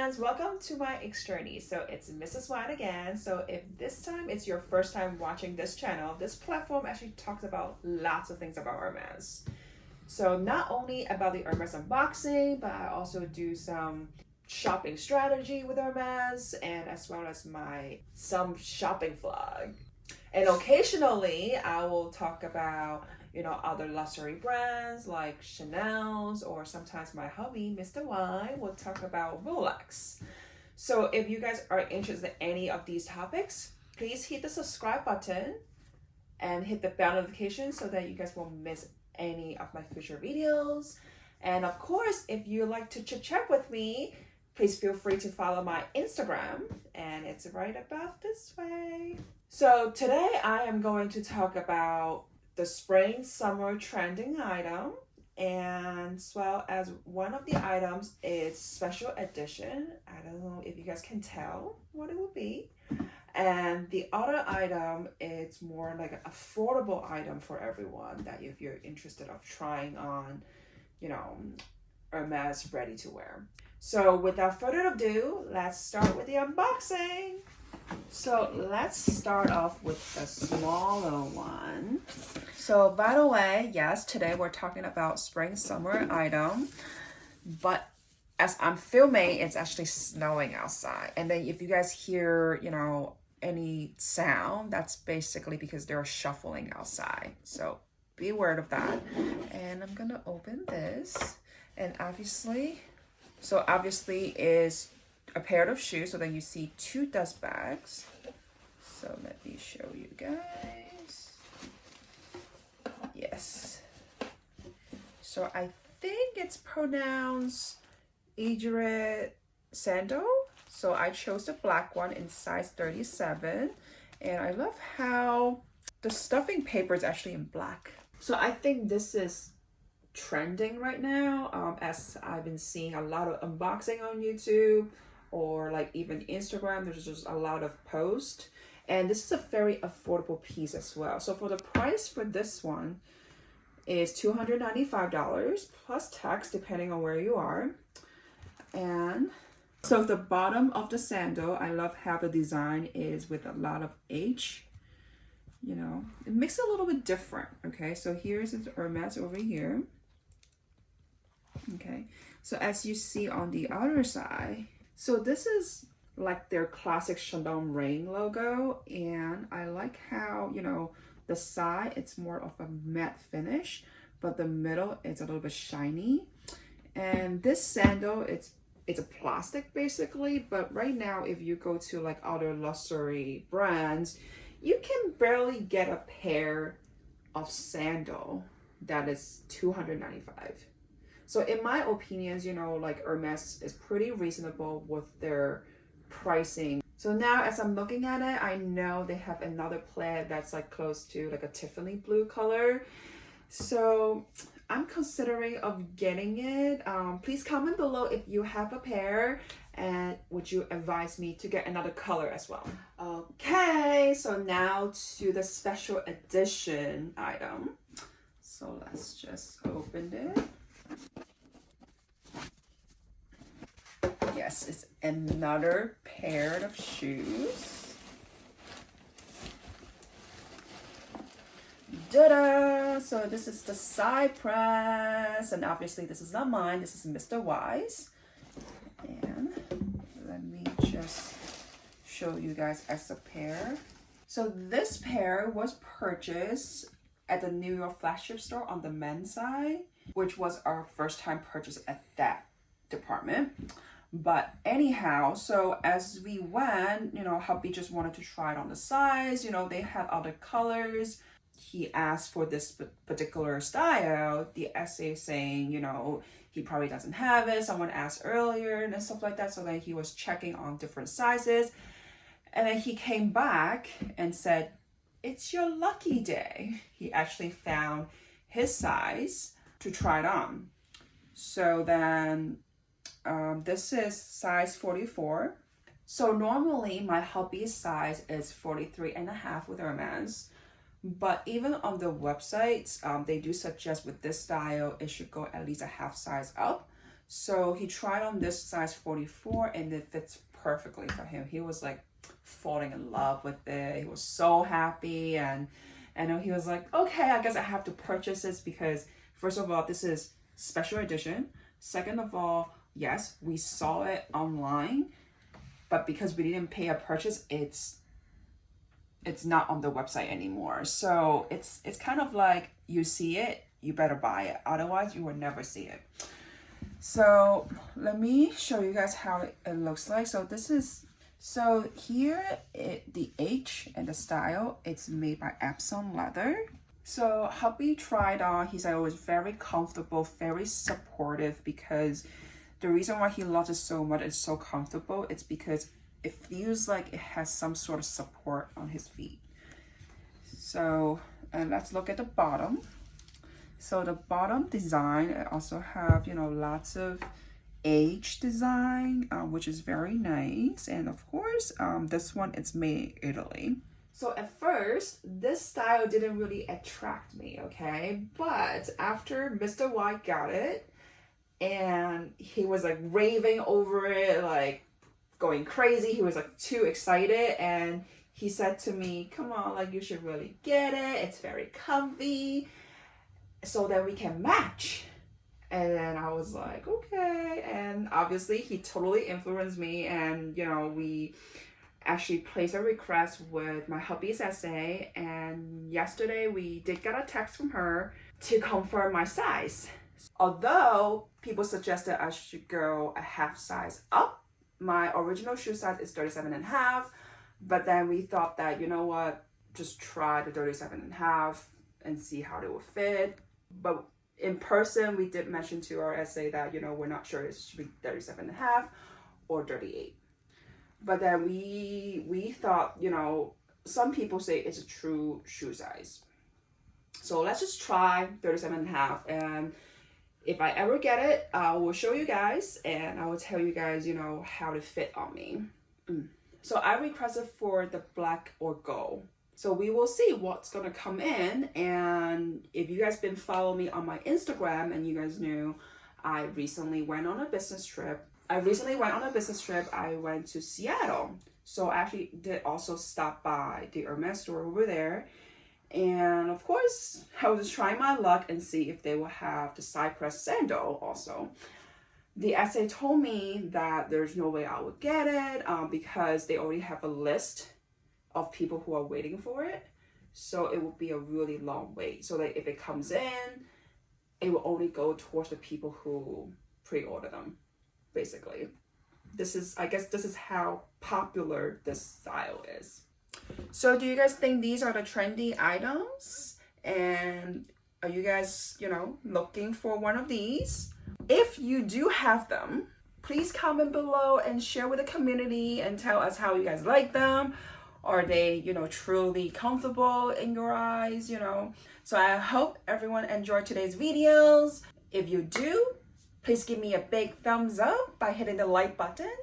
friends, welcome to my journey. So it's Mrs. White again. So if this time it's your first time watching this channel, this platform actually talks about lots of things about Hermes. So not only about the Hermes unboxing, but I also do some shopping strategy with Hermes, and as well as some shopping vlog. And occasionally I will talk about other luxury brands like Chanel's, or sometimes my hubby, Mr. Y, will talk about Rolex. So if you guys are interested in any of these topics, please hit the subscribe button and hit the bell notification so that you guys won't miss any of my future videos. And of course, if you like to chit chat with me, please feel free to follow my Instagram, and it's right about this way. So today I am going to talk about the spring summer trending item, and as well as one of the items is special edition. I don't know if you guys can tell what it will be. And the other item is more like an affordable item for everyone, that if you're interested of trying on, Hermes ready to wear. So without further ado, let's start with the unboxing. So let's start off with the smaller one. So by the way, yes, today we're talking about spring summer item, but as I'm filming, it's actually snowing outside. And then if you guys hear, any sound, that's basically because they're shuffling outside. So be aware of that. And I'm gonna open this, and obviously is a pair of shoes. So then you see 2 dust bags. So let me show you guys. Yes. So I think it's pronounced DETOURED sandal. So I chose the black one in size 37. And I love how the stuffing paper is actually in black. So I think this is trending right now, as I've been seeing a lot of unboxing on YouTube, or like even Instagram. There's just a lot of posts, and this is a very affordable piece as well. So for the price for this one is $295 plus tax depending on where you are. And so the bottom of the sandal, I love how the design is with a lot of H. It makes it a little bit different. Okay, so here's the Hermes over here. Okay, so as you see on the other side, so this is like their classic Chandon ring logo, and I like how, the side, it's more of a matte finish, but the middle is a little bit shiny. And this sandal, it's a plastic basically, but right now if you go to like other luxury brands, you can barely get a pair of sandal that is $295. So in my opinions, like Hermes is pretty reasonable with their pricing. So now as I'm looking at it, I know they have another plaid that's like close to like a Tiffany blue color. So I'm considering of getting it. Please comment below if you have a pair, and would you advise me to get another color as well? Okay, so now to the special edition item. So let's just open it. Yes, it's another pair of shoes. Ta-da! So this is the Cypress, and obviously this is not mine, this is Mr. Y's. And let me just show you guys as a pair. So this pair was purchased at the New York flagship store on the men's side, which was our first time purchase at that department. But anyhow, so as we went, hubby just wanted to try it on the size. They had other colors. He asked for this particular style. The SA saying, he probably doesn't have it. Someone asked earlier and stuff like that. So then he was checking on different sizes. And then he came back and said, it's your lucky day. He actually found his size to try it on. So then this is size 44. So normally my hubby's size is 43.5 with Hermes. But even on the websites, they do suggest with this style, it should go at least a half size up. So he tried on this size 44 and it fits perfectly for him. He was like falling in love with it. He was so happy, and he was like, okay, I guess I have to purchase this because first of all, this is special edition. Second of all, yes, we saw it online, but because we didn't pay a purchase, it's not on the website anymore. So it's kind of like you see it, you better buy it. Otherwise, you will never see it. So let me show you guys how it looks like. So here, the H and the style, it's made by Epsom leather. So hubby tried on, he said it was very comfortable, very supportive, because the reason why he loves it so much, it's so comfortable, it's because it feels like it has some sort of support on his feet. So, and let's look at the bottom. So the bottom design, it also have, lots of H design, which is very nice. And of course, this one, it's made in Italy. So at first, this style didn't really attract me, okay? But after Mr. White got it, and he was like raving over it, like going crazy. He was like too excited, and he said to me, come on, like you should really get it. It's very comfy, so that we can match. And then I was like, okay. And obviously he totally influenced me, and we actually placed a request with my Hermes SA, and yesterday we did get a text from her to confirm my size. Although people suggested I should go a half size up, my original shoe size is 37.5, but then we thought that, just try the 37.5 and see how they will fit. But in person, we did mention to our SA that, we're not sure it should be 37.5 or 38. But then we thought, some people say it's a true shoe size. So let's just try 37.5, and if I ever get it, I will show you guys, and I will tell you guys, how to fit on me. So I requested for the black or gold. So we will see what's gonna come in. And if you guys been following me on my Instagram, and you guys knew I recently went on a business trip. I went to Seattle. So I actually did also stop by the Hermes store over there. And of course, I was just trying my luck and see if they will have the cypress sandal also. The SA told me that there's no way I would get it because they already have a list of people who are waiting for it. So it will be a really long wait. So that if it comes in, it will only go towards the people who pre-order them, basically. I guess this is how popular this style is. So do you guys think these are the trendy items? And are you guys, looking for one of these? If you do have them, please comment below and share with the community and tell us how you guys like them. Are they, truly comfortable in your eyes, So I hope everyone enjoyed today's videos. If you do, please give me a big thumbs up by hitting the like button.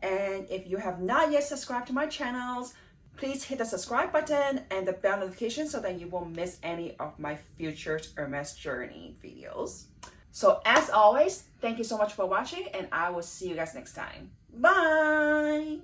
And if you have not yet subscribed to my channels, please hit the subscribe button and the bell notification so that you won't miss any of my future Hermes journey videos. So as always, thank you so much for watching, and I will see you guys next time. Bye!